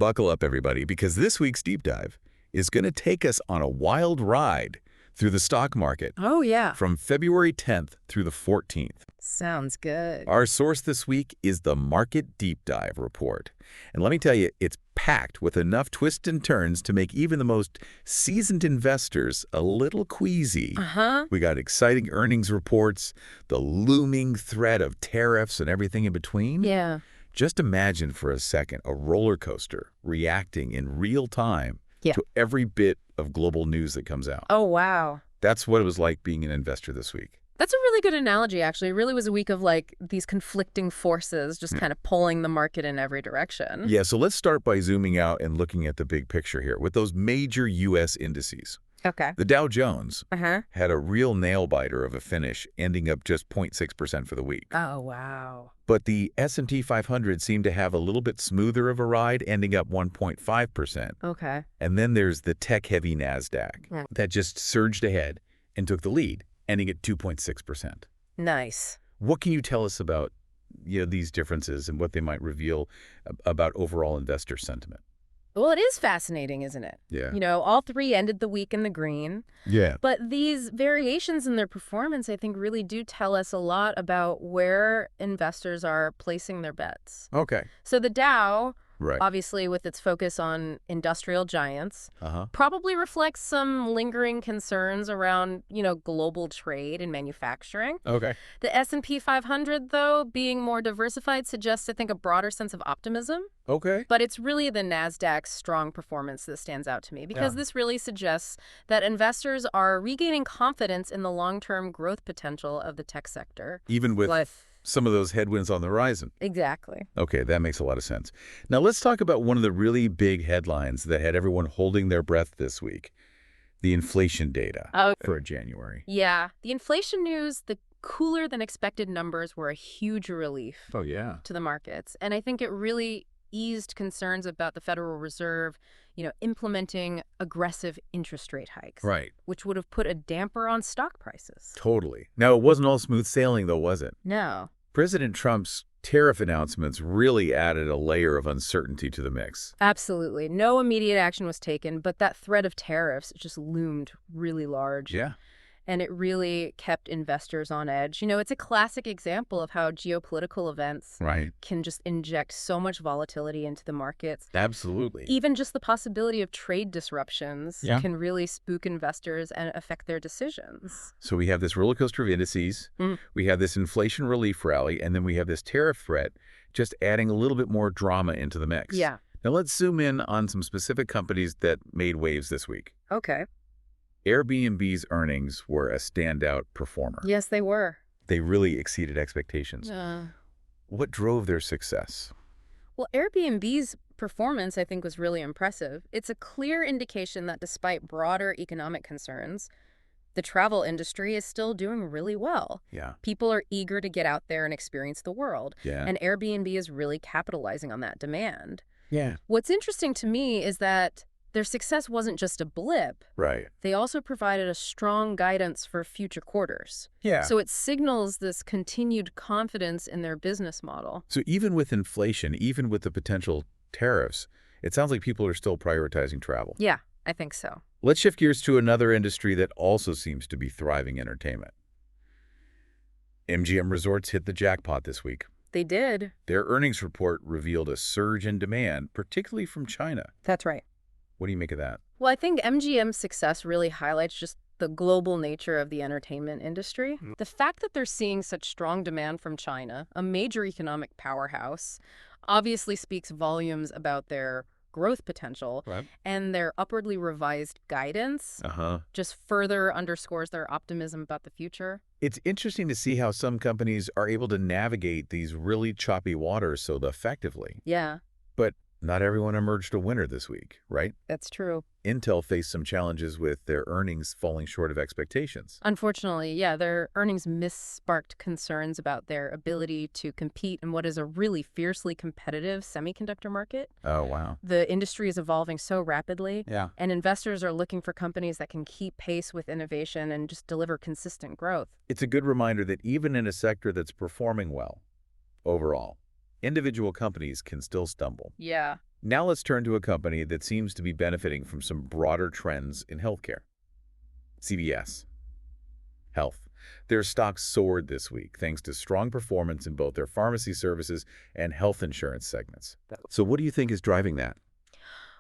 Buckle up, everybody, because this week's deep dive is going to take us on a wild ride through the stock market. Oh, yeah. From February 10th through the 14th. Sounds good. Our source this week is the Market Deep Dive Report. And let me tell you, it's packed with enough twists and turns to make even the most seasoned investors a little queasy. We got exciting earnings reports, the looming threat of tariffs and everything in between. Yeah. Just imagine for a second a roller coaster reacting in real time to every bit of global news that comes out. Oh, wow. That's what it was like being an investor this week. That's a really good analogy, actually. It really was a week of, like, these conflicting forces just kind of pulling the market in every direction. Yeah, so let's start by zooming out and looking at the big picture here with those major U.S. indices. Okay. The Dow Jones had a real nail-biter of a finish, ending up just 0.6% for the week. Oh, wow. But the S&P 500 seemed to have a little bit smoother of a ride, ending up 1.5%. Okay. And then there's the tech-heavy Nasdaq that just surged ahead and took the lead, ending at 2.6%. Nice. What can you tell us about these differences and what they might reveal about overall investor sentiment? Well, it is fascinating, isn't it? Yeah. All three ended the week in the green. Yeah. But these variations in their performance, I think, really do tell us a lot about where investors are placing their bets. Okay. So the Dow, Right. obviously with its focus on industrial giants, probably reflects some lingering concerns around, global trade and manufacturing. Okay. The S&P 500, though, being more diversified, suggests, I think, a broader sense of optimism. Okay. But it's really the Nasdaq's strong performance that stands out to me, because this really suggests that investors are regaining confidence in the long-term growth potential of the tech sector. Even with some of those headwinds on the horizon. Exactly. Okay, that makes a lot of sense. Now let's talk about one of the really big headlines that had everyone holding their breath this week, the inflation data for January. Yeah, the inflation news, the cooler than expected numbers were a huge relief to the markets. And I think it really eased concerns about the Federal Reserve, implementing aggressive interest rate hikes. Right. Which would have put a damper on stock prices. Totally. Now, it wasn't all smooth sailing, though, was it? No. President Trump's tariff announcements really added a layer of uncertainty to the mix. Absolutely. No immediate action was taken, but that threat of tariffs just loomed really large. Yeah. And it really kept investors on edge. It's a classic example of how geopolitical events can just inject so much volatility into the markets. Absolutely. Even just the possibility of trade disruptions can really spook investors and affect their decisions. So we have this roller coaster of indices, we have this inflation relief rally, and then we have this tariff threat just adding a little bit more drama into the mix. Yeah. Now let's zoom in on some specific companies that made waves this week. Okay. Airbnb's earnings were a standout performer. Yes, they were. They really exceeded expectations. What drove their success? Well, Airbnb's performance, I think, was really impressive. It's a clear indication that despite broader economic concerns, the travel industry is still doing really well. Yeah. People are eager to get out there and experience the world. Yeah. And Airbnb is really capitalizing on that demand. Yeah. What's interesting to me is that their success wasn't just a blip. Right. They also provided a strong guidance for future quarters. Yeah. So it signals this continued confidence in their business model. So even with inflation, even with the potential tariffs, it sounds like people are still prioritizing travel. Yeah, I think so. Let's shift gears to another industry that also seems to be thriving: entertainment. MGM Resorts hit the jackpot this week. They did. Their earnings report revealed a surge in demand, particularly from China. That's right. What do you make of that? Well, I think MGM's success really highlights just the global nature of the entertainment industry. The fact that they're seeing such strong demand from China, a major economic powerhouse, obviously speaks volumes about their growth potential, and their upwardly revised guidance just further underscores their optimism about the future. It's interesting to see how some companies are able to navigate these really choppy waters so effectively. Yeah. But not everyone emerged a winner this week, right? That's true. Intel faced some challenges with their earnings falling short of expectations. Unfortunately, yeah, their earnings sparked concerns about their ability to compete in what is a really fiercely competitive semiconductor market. Oh, wow. The industry is evolving so rapidly, and investors are looking for companies that can keep pace with innovation and just deliver consistent growth. It's a good reminder that even in a sector that's performing well, overall, individual companies can still stumble. Yeah. Now let's turn to a company that seems to be benefiting from some broader trends in healthcare. CVS Health. Their stocks soared this week thanks to strong performance in both their pharmacy services and health insurance segments. So what do you think is driving that?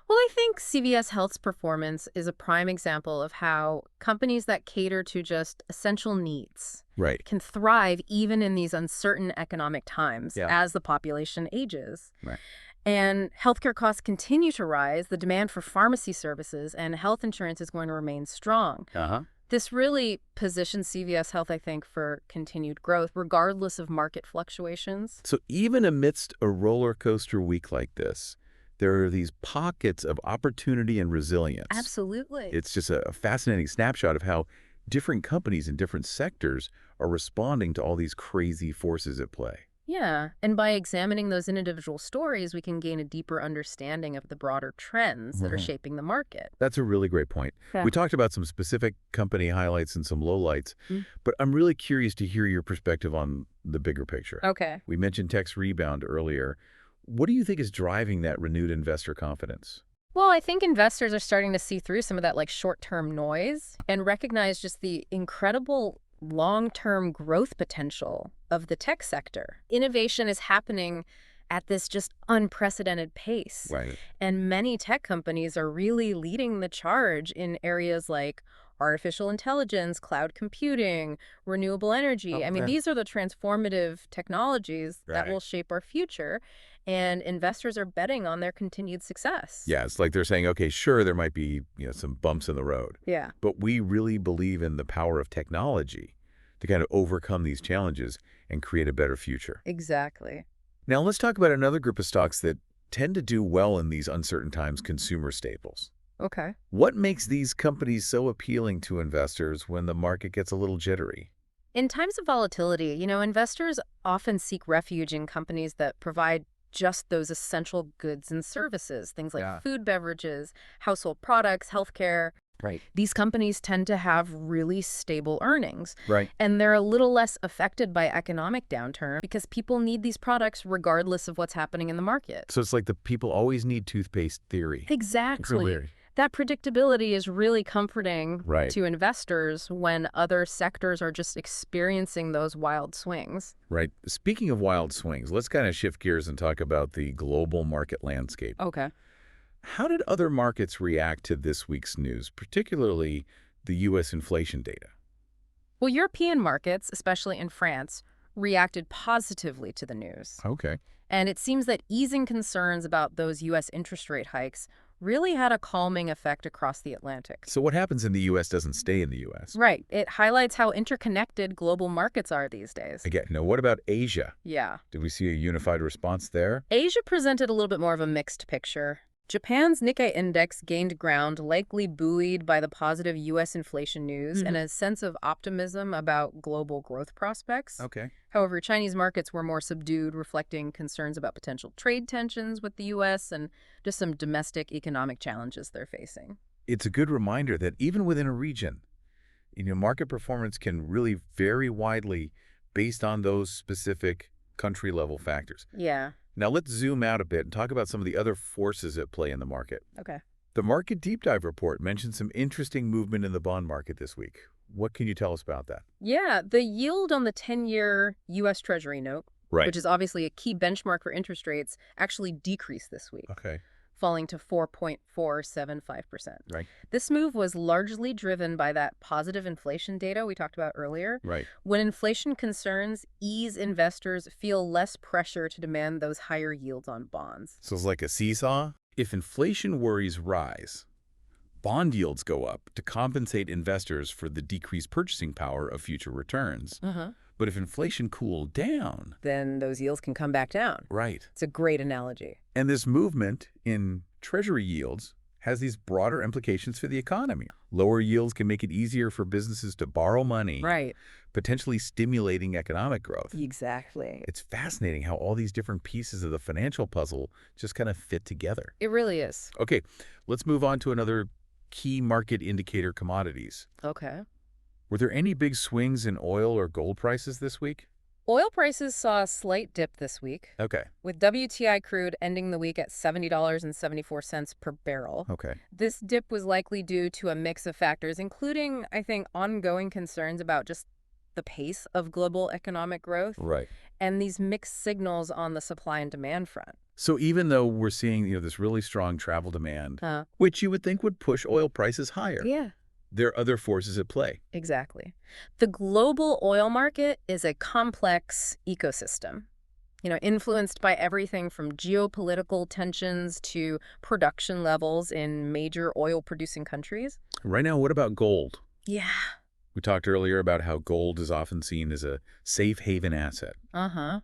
Well, I think CVS Health's performance is a prime example of how companies that cater to just essential needs Right. can thrive even in these uncertain economic times Yeah. as the population ages. Right. And healthcare costs continue to rise. The demand for pharmacy services and health insurance is going to remain strong. Uh-huh. This really positions CVS Health, I think, for continued growth, regardless of market fluctuations. So even amidst a roller coaster week like this, there are these pockets of opportunity and resilience. Absolutely. It's just a fascinating snapshot of how different companies in different sectors are responding to all these crazy forces at play. Yeah, and by examining those individual stories, we can gain a deeper understanding of the broader trends that are shaping the market. That's a really great point. Yeah. We talked about some specific company highlights and some lowlights, but I'm really curious to hear your perspective on the bigger picture. Okay. We mentioned tech's rebound earlier. What do you think is driving that renewed investor confidence? Well, I think investors are starting to see through some of that short-term noise and recognize just the incredible long-term growth potential of the tech sector. Innovation is happening at this just unprecedented pace. Right. And many tech companies are really leading the charge in areas like artificial intelligence, cloud computing, renewable energy. I mean, these are the transformative technologies that will shape our future, and investors are betting on their continued success. Yeah, it's like they're saying, okay, sure, there might be some bumps in the road, Yeah. but we really believe in the power of technology to kind of overcome these challenges and create a better future. Exactly. Now, let's talk about another group of stocks that tend to do well in these uncertain times, consumer staples. Okay. What makes these companies so appealing to investors when the market gets a little jittery? In times of volatility, investors often seek refuge in companies that provide just those essential goods and services, things like food, beverages, household products, healthcare. Right. These companies tend to have really stable earnings. Right. And they're a little less affected by economic downturn because people need these products regardless of what's happening in the market. So it's like the people always need toothpaste theory. Exactly. That predictability is really comforting Right. to investors when other sectors are just experiencing those wild swings. Right. Speaking of wild swings, let's kind of shift gears and talk about the global market landscape. Okay. How did other markets react to this week's news, particularly the U.S. inflation data? Well, European markets, especially in France, reacted positively to the news. Okay. And it seems that easing concerns about those U.S. interest rate hikes really had a calming effect across the Atlantic. So what happens in the U.S. doesn't stay in the U.S. Right. It highlights how interconnected global markets are these days. Again, now what about Asia? Yeah. Did we see a unified response there? Asia presented a little bit more of a mixed picture. Japan's Nikkei index gained ground, likely buoyed by the positive U.S. inflation news and a sense of optimism about global growth prospects. Okay. However, Chinese markets were more subdued, reflecting concerns about potential trade tensions with the U.S. and just some domestic economic challenges they're facing. It's a good reminder that even within a region, market performance can really vary widely based on those specific country-level factors. Yeah. Now let's zoom out a bit and talk about some of the other forces at play in the market. Okay. The Market Deep Dive report mentioned some interesting movement in the bond market this week. What can you tell us about that? Yeah, the yield on the 10-year U.S. Treasury note, which is obviously a key benchmark for interest rates, actually decreased this week, Okay. falling to 4.475%. Right. This move was largely driven by that positive inflation data we talked about earlier. Right. When inflation concerns ease, investors feel less pressure to demand those higher yields on bonds. So it's like a seesaw. If inflation worries rise, bond yields go up to compensate investors for the decreased purchasing power of future returns. But if inflation cooled down, then those yields can come back down. right. It's a great analogy. And this movement in Treasury yields has these broader implications for the economy. Lower yields can make it easier for businesses to borrow money, Right. potentially stimulating economic growth. Exactly. It's fascinating how all these different pieces of the financial puzzle just kind of fit together. It really is. Okay, let's move on to another key market indicator, commodities. Okay. Were there any big swings in oil or gold prices this week? Oil prices saw a slight dip this week, Okay. with WTI crude ending the week at $70.74 per barrel. Okay. This dip was likely due to a mix of factors, including, I think, ongoing concerns about just the pace of global economic growth Right. and these mixed signals on the supply and demand front. So even though we're seeing, this really strong travel demand, Uh, which you would think would push oil prices higher, yeah, there are other forces at play. exactly. The global oil market is a complex ecosystem, influenced by everything from geopolitical tensions to production levels in major oil-producing countries. Right now, what about gold? Yeah. We talked earlier about how gold is often seen as a safe haven asset. Uh-huh.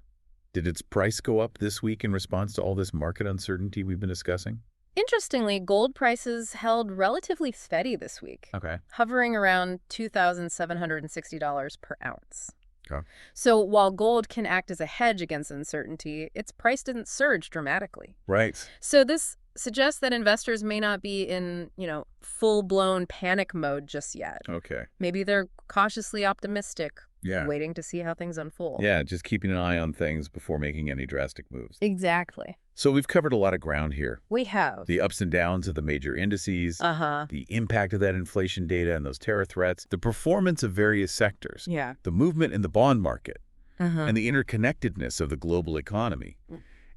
Did its price go up this week in response to all this market uncertainty we've been discussing? Interestingly, gold prices held relatively steady this week, Okay. hovering around $2,760 per ounce. Okay. So while gold can act as a hedge against uncertainty, its price didn't surge dramatically. Right. So this suggests that investors may not be in, full-blown panic mode just yet. Okay. Maybe they're cautiously optimistic, Yeah. waiting to see how things unfold. Yeah, just keeping an eye on things before making any drastic moves. Exactly. So we've covered a lot of ground here. We have. The ups and downs of the major indices, Uh-huh. the impact of that inflation data and those terror threats, the performance of various sectors, Yeah. the movement in the bond market, Uh-huh. and the interconnectedness of the global economy.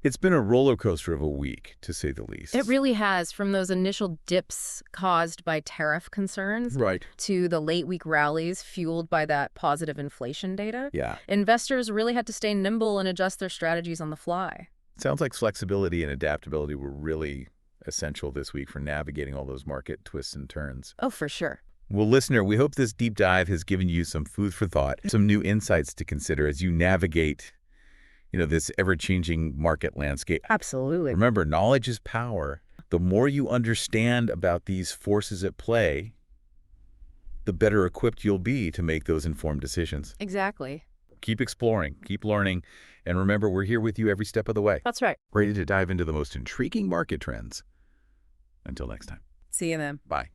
It's been a roller coaster of a week, to say the least. It really has, from those initial dips caused by tariff concerns Right. to the late week rallies fueled by that positive inflation data. Yeah. Investors really had to stay nimble and adjust their strategies on the fly. Sounds like flexibility and adaptability were really essential this week for navigating all those market twists and turns. Oh, for sure. Well, listener, we hope this deep dive has given you some food for thought, some new insights to consider as you navigate, this ever-changing market landscape. Absolutely. Remember, knowledge is power. The more you understand about these forces at play, the better equipped you'll be to make those informed decisions. Exactly. Keep exploring, keep learning, and remember, we're here with you every step of the way, That's right. ready to dive into the most intriguing market trends. Until next time. See you then. Bye.